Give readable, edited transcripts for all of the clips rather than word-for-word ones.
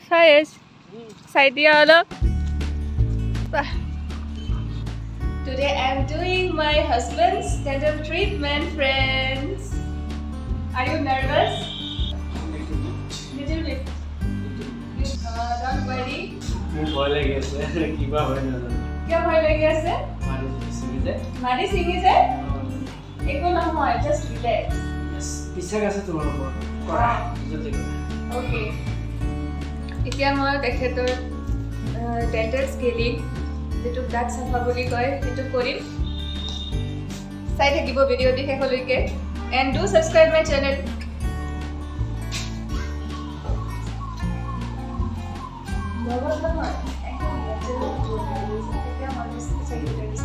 Sayes, Saidiala. Today I'm doing my husband's dental treatment, friends. Are you nervous? Little bit. Don't worry. ভয় লাগি আছে কিবা হয় না क्या भय लगी আছে? মারি সিমি যায় मारी सिंगी से? एको নহয়, just relax. ইচ্ছা আছে তোমাৰ ওপৰত কৰা যদি ওকে এতিয়া মই তেখেতৰ ডেণ্টেল স্কেলিং যিটো দাঁত চাফা বুলি কয় সেইটো কৰিম চাই থাকিব ভিডিঅ'টি শেষলৈকে and do subscribe my channel লগত নহয় একদম এতিয়া মই চেক্ৰেটাৰী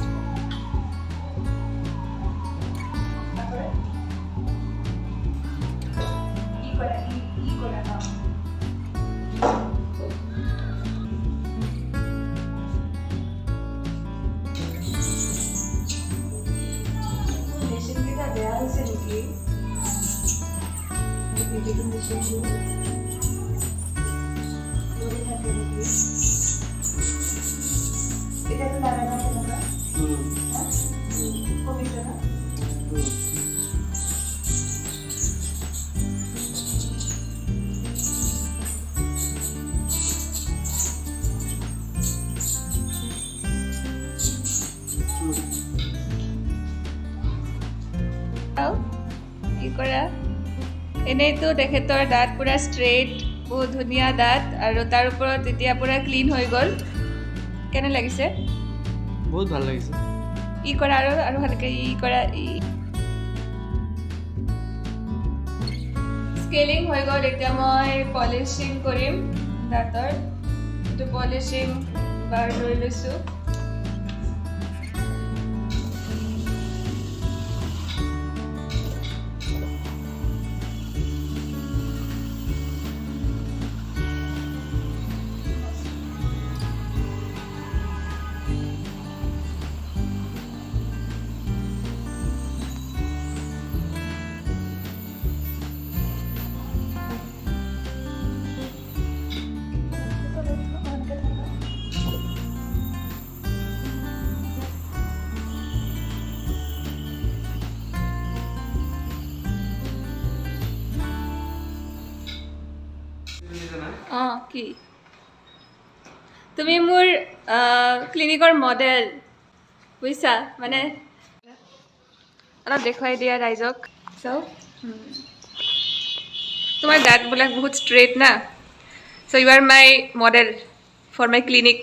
কি কৰা এনেইতো তেখেতৰ দাঁত পুৰা ষ্ট্ৰেইট বহুত ধুনীয়া দাঁত আৰু তাৰ ওপৰত এতিয়া পুৰা ক্লিন হৈ গ'ল কেনে লাগিছে বহুত ভাল লাগিছে ই কৰা আৰু ভালকে ই কৰা স্কেলিং হৈ গ'ল এতিয়া মই পলিচিং কৰিম দাঁতৰ এইটো পলিচিং বাৰ লৈ লৈছোঁ কি তুমি মোৰ ক্লিনিকৰ মডেল বুজিছা মানে অলপ দেখুৱাই দিয়া ৰাইজক চাওক তোমাৰ দাঁতবিলাক বহুত ষ্ট্ৰেইট না so' you are my model for my clinic